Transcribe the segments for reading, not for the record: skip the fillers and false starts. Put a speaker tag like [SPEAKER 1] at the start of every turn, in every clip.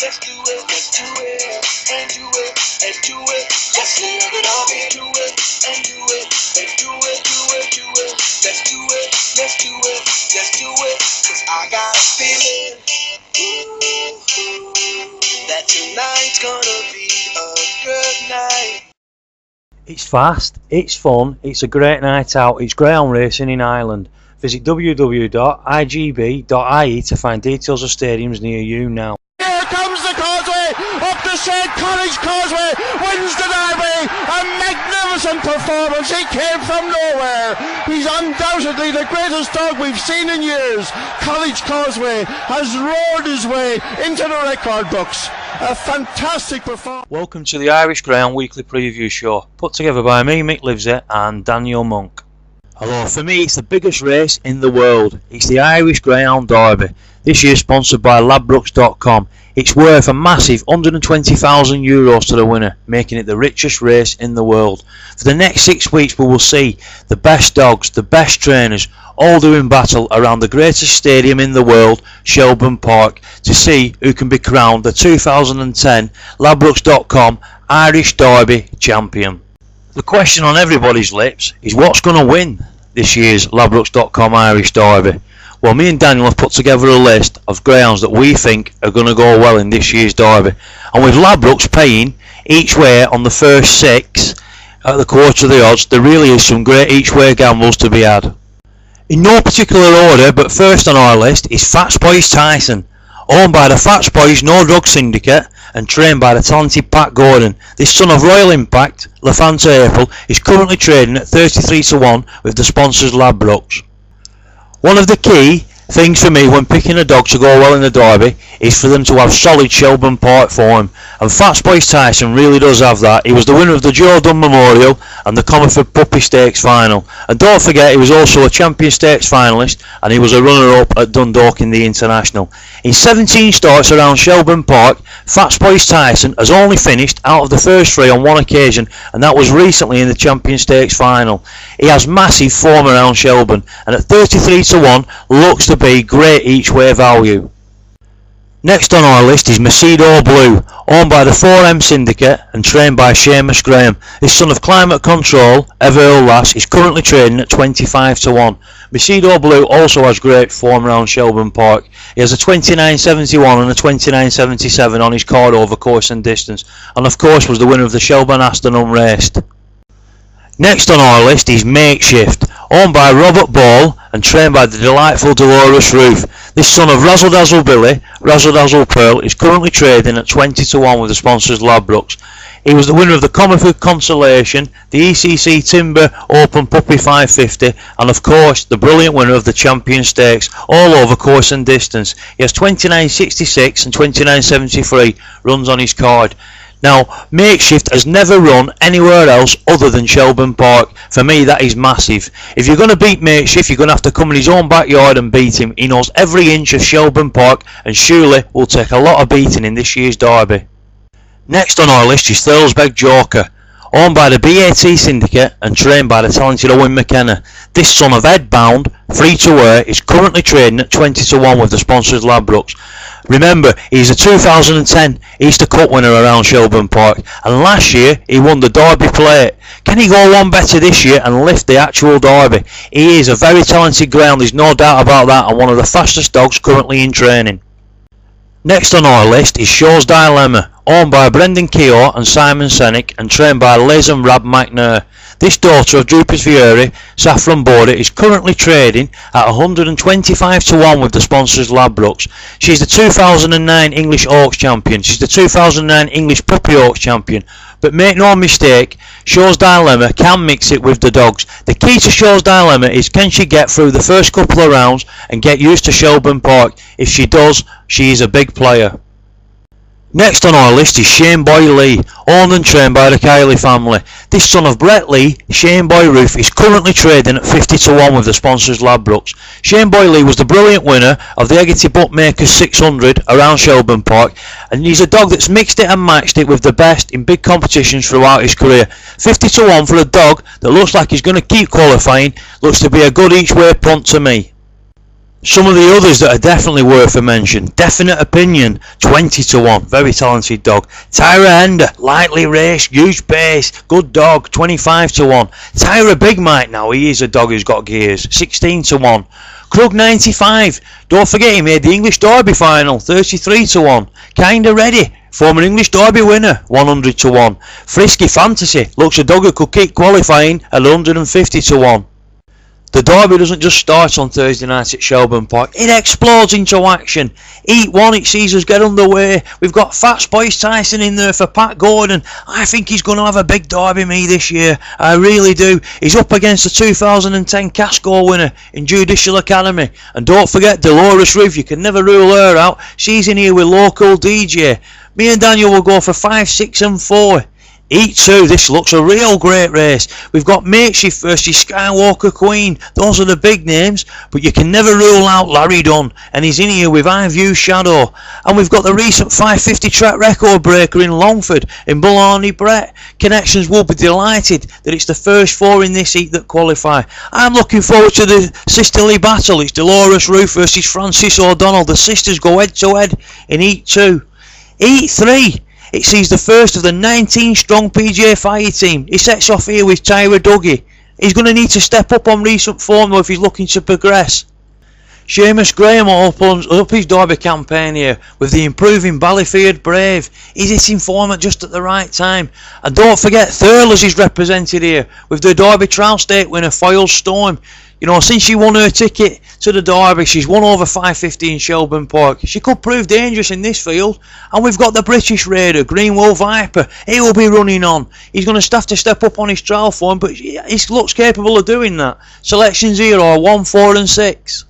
[SPEAKER 1] let's do it, let's do it, and do it, and do it. Let's live it up and do it, and do it, and do it, do it, do it. Let's do it, let's do it, let's do it. 'Cause I got a feeling that tonight's gonna be a good night.
[SPEAKER 2] It's fast, it's fun, it's a great night out. It's Greyhound racing in Ireland. Visit www.igb.ie to find details of stadiums near you now.
[SPEAKER 3] Here comes the causeway, up the St. College Causeway, wins the derby, a magnificent performance, he came from nowhere, he's undoubtedly the greatest dog we've seen in years. College Causeway has roared his way into the record books, a fantastic performance.
[SPEAKER 2] Welcome to the Irish Greyhound Weekly Preview Show, put together by me, Mick, Livesey and Daniel Monk. Hello, for me it's the biggest race in the world. It's the Irish Greyhound Derby. This year sponsored by Wk2. It's worth a massive €120,000 to the winner, making it the richest race in the world. For the next 6 weeks we will see the best dogs, the best trainers, all doing battle around the greatest stadium in the world, Shelbourne Park, to see who can be crowned the 2010 Wk2 Irish Derby champion. The question on everybody's lips is what's going to win this year's Wk2 Irish Derby? Well, me and Daniel have put together a list of greyhounds that we think are going to go well in this year's derby. And with Ladbrokes paying each way on the first 6 at the quarter of the odds, there really is some great each way gambles to be had. In no particular order, but first on our list is Fats Boys Tyson, owned by the Fats Boys No Drug Syndicate and trained by the talented Pat Gordon. This son of Royal Impact, Lafanta April, is currently trading at 33-1 with the sponsors Ladbrokes. One of the key things for me when picking a dog to go well in the derby is for them to have solid Shelbourne Park form, and Fats Boys Tyson really does have that. He was the winner of the Joe Dunn Memorial and the Comerford Puppy Stakes final, and don't forget he was also a Champion Stakes finalist and he was a runner-up at Dundalk in the International. In 17 starts around Shelbourne Park, Fats Boys Tyson has only finished out of the first 3 on one occasion, and that was recently in the Champion Stakes final. He has massive form around Shelbourne, and at 33-1 looks to be great each way value. Next on our list is Macedo Blue, owned by the 4M Syndicate and trained by Seamus Graham. This son of Climate Control, Everall Lass, is currently trading at 25-1. Macedo Blue also has great form around Shelbourne Park. He has a 29.71 and a 29.77 on his card over course and distance, and of course was the winner of the Shelbourne Aston Unraced. Next on our list is Makeshift, owned by Robert Ball and trained by the delightful Dolores Roof. This son of Razzle Dazzle Billy, Razzle Dazzle Pearl, is currently trading at 20-1 with the sponsors Ladbrokes. He was the winner of the Comerford Consolation, the ECC Timber Open Puppy 550, and of course the brilliant winner of the Champion Stakes, all over course and distance. He has 29.66 and 29.73 runs on his card. Now, Makeshift has never run anywhere else other than Shelbourne Park. For me, that is massive. If you're going to beat Makeshift, you're going to have to come in his own backyard and beat him. He knows every inch of Shelbourne Park and surely will take a lot of beating in this year's derby. Next on our list is Thurlesbeg Joker, owned by the BAT Syndicate and trained by the talented Owen McKenna. This son of Ed Bound, free to wear, is currently trading at 20-1 with the sponsors Ladbrokes. Remember, he's a 2010 Easter Cup winner around Shelbourne Park, and last year he won the Derby Plate. Can he go one better this year and lift the actual derby? He is a very talented greyhound, there's no doubt about that, and one of the fastest dogs currently in training. Next on our list is Shaw's Dilemma, owned by Brendan Keogh and Simon Sennick and trained by Liz and Rab McNair. This daughter of Droopers Fury, Saffron Border, is currently trading at 125-1 with the sponsors Ladbrokes. She's the 2009 English Oaks champion. She's the 2009 English Puppy Oaks champion. But make no mistake, Shaw's Dilemma can mix it with the dogs. The key to Shaw's Dilemma is can she get through the first couple of rounds and get used to Shelbourne Park. If she does, she is a big player. Next on our list is Shane Boy Lee, owned and trained by the Kiley family. This son of Brett Lee, Shane Boy Roof, is currently trading at 50-1 with the sponsors Ladbrokes. Shane Boy Lee was the brilliant winner of the Eggety Bookmakers 600 around Shelbourne Park, and he's a dog that's mixed it and matched it with the best in big competitions throughout his career. 50-1 for a dog that looks like he's going to keep qualifying, looks to be a good each way punt to me. Some of the others that are definitely worth a mention. Definite Opinion, 20 to 1. Very talented dog. Tyra Ender, lightly raced, huge pace, good dog, 25 to 1. Tyra Big Mike now, he is a dog who's got gears, 16 to 1. Krug 95, don't forget he made the English Derby final, 33 to 1. Kinda Ready, former English Derby winner, 100 to 1. Frisky Fantasy, looks a dog who could keep qualifying at 150 to 1. The Derby doesn't just start on Thursday night at Shelbourne Park, it explodes into action. Heat 1, it sees us get underway. We've got Fats Boyce Tyson in there for Pat Gordon. I think he's going to have a big Derby me this year, I really do. He's up against the 2010 Casco winner in Judicial Academy. And don't forget Dolores Riv, you can never rule her out. She's in here with local DJ. Me and Daniel will go for 5, 6 and 4. Heat 2, this looks a real great race. We've got Makeshift versus Skywalker Queen. Those are the big names, but you can never rule out Larry Dunn, and he's in here with High View Shadow. And we've got the recent 550 track record breaker in Longford in Blarney Brett. Connections will be delighted that it's the first 4 in this heat that qualify. I'm looking forward to the sisterly battle. It's Dolores Ruth versus Francis O'Donnell. The sisters go head to head in Heat 2. Heat 3. It sees the first of the 19-strong PGA Fire team. He sets off here with Tyra Dougie. He's going to need to step up on recent form though if he's looking to progress. Seamus Graham opens up his Derby campaign here with the improving Ballyfield Brave. He's hitting form at just at the right time. And don't forget Thurles is represented here with the Derby Trial State winner Foyle Storm. You know, since she won her ticket to the Derby, she's won over 550 in Shelbourne Park. She could prove dangerous in this field. And we've got the British Raider, Greenwell Viper. He will be running on. He's going to have to step up on his trial form, but he looks capable of doing that. Selections here are 1, 4 and 6.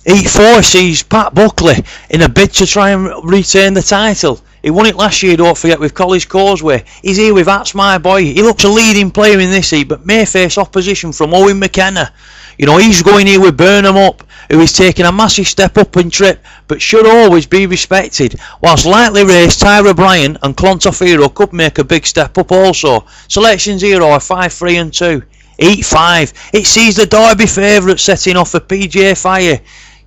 [SPEAKER 2] Heat 4 sees Pat Buckley in a bid to try and retain the title. He won it last year, don't forget, with College Causeway. He's here with That's My Boy. He looks a leading player in this heat, but may face opposition from Owen McKenna. You know, he's going here with Burnham Up, who is taking a massive step up in trip, but should always be respected. Whilst lightly raced Tyra Bryan and Clontoff Hero could make a big step up also. Selections here are 5, 3 and 2. Heat 5. It sees the Derby favourite setting off for PGA Fire.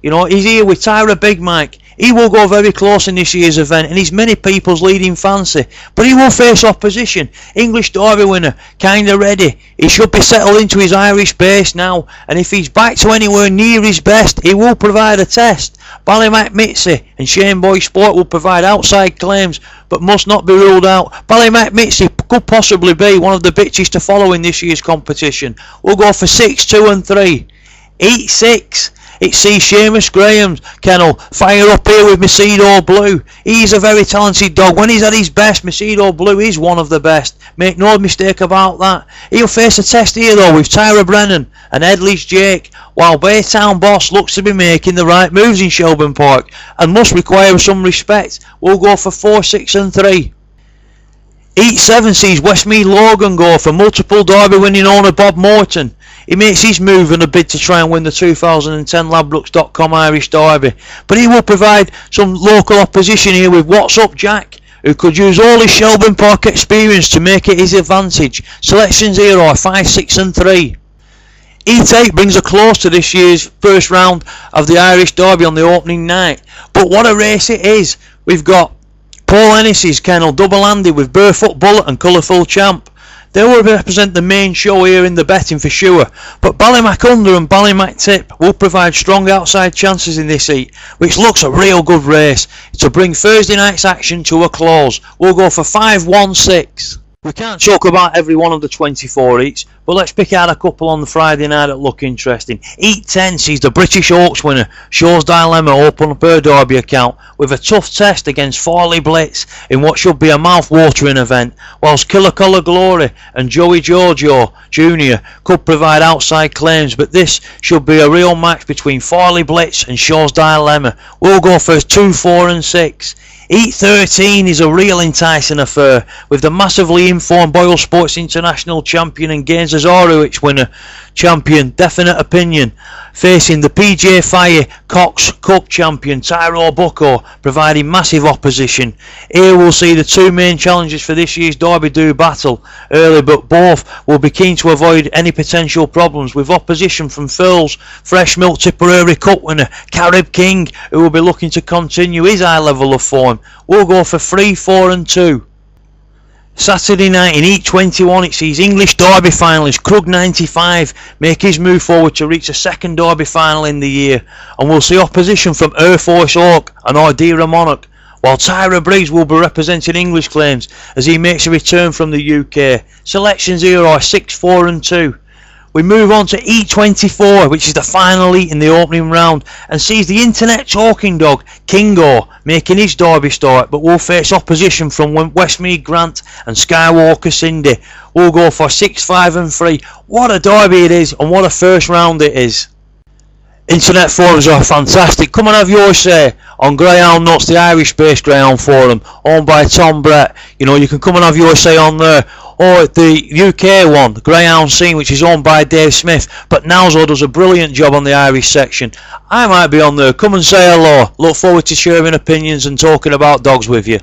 [SPEAKER 2] You know, he's here with Tyra Big Mike. He will go very close in this year's event and he's many people's leading fancy. But he will face opposition. English Derby winner, Kinda Ready. He should be settled into his Irish base now. And if he's back to anywhere near his best, he will provide a test. Ballymac Mitzi and Shane Boy Sport will provide outside claims, but must not be ruled out. Ballymac Mitzi could possibly be one of the bitches to follow in this year's competition. We'll go for 6, 2 and 3. Heat 6. It sees Seamus Graham's kennel fire up here with Macedo Blue. He's a very talented dog. When he's at his best, Macedo Blue is one of the best. Make no mistake about that. He'll face a test here though with Tyra Brennan and Edley's Jake, while Baytown Boss looks to be making the right moves in Shelbourne Park and must require some respect. We'll go for 4, 6 and 3. Heat 7 sees Westmead Logan go for multiple Derby winning owner Bob Morton. He makes his move in a bid to try and win the 2010 Ladbrokes.com Irish Derby. But he will provide some local opposition here with What's Up Jack, who could use all his Shelbourne Park experience to make it his advantage. Selections here are 5, 6 and 3. Heat 8 brings a close to this year's first round of the Irish Derby on the opening night. But what a race it is. We've got Paul Ennis's kennel Double Andy with Barefoot Bullet and Colourful Champ. They will represent the main show here in the betting for sure, but Ballymac Under and Ballymac Tip will provide strong outside chances in this heat, which looks a real good race to bring Thursday night's action to a close. We'll go for 5, 1, 6. We can't talk about every one of the 24 heats, but let's pick out a couple on the Friday night that look interesting. Heat 10 sees the British Oaks winner Shaw's Dilemma open up her Derby account with a tough test against Farley Blitz in what should be a mouth-watering event, whilst Killer Colour Glory and Joey Giorgio Jr. could provide outside claims, but this should be a real match between Farley Blitz and Shaw's Dilemma. We'll go for 2, 4 and 6. Heat 13 is a real enticing affair, with the massively informed Boyle Sports International champion and Gaines's Horowitz winner champion Definite Opinion facing the PJ Fire Cox Cup champion Tyro Bucco, providing massive opposition. Here we'll see the two main challenges for this year's Derby do battle early, but both will be keen to avoid any potential problems, with opposition from Thurles Fresh Milk Tipperary Cup winner Carib King, who will be looking to continue his high level of form. We'll go for 3, 4 and 2. Saturday night in Heat 21 it sees English Derby finalist Krug 95 make his move forward to reach a second Derby final in the year, and we'll see opposition from Air Force Oak and Ordera Monarch, while Tyra Briggs will be representing English claims as he makes a return from the UK. Selections here are 6, 4 and 2. We move on to E24, which is the final heat in the opening round, and sees the internet talking dog Kingo making his Derby start, but will face opposition from Westmead Grant and Skywalker Cindy. We'll go for 6, 5 and 3. What a Derby it is, and what a first round it is. Internet forums are fantastic. Come and have your say on Greyhound Nuts, the Irish-based Greyhound forum, owned by Tom Brett. You know, you can come and have your say on there. Or the UK one, the Greyhound Scene, which is owned by Dave Smith, but Nowzo does a brilliant job on the Irish section. I might be on there. Come and say hello. Look forward to sharing opinions and talking about dogs with you.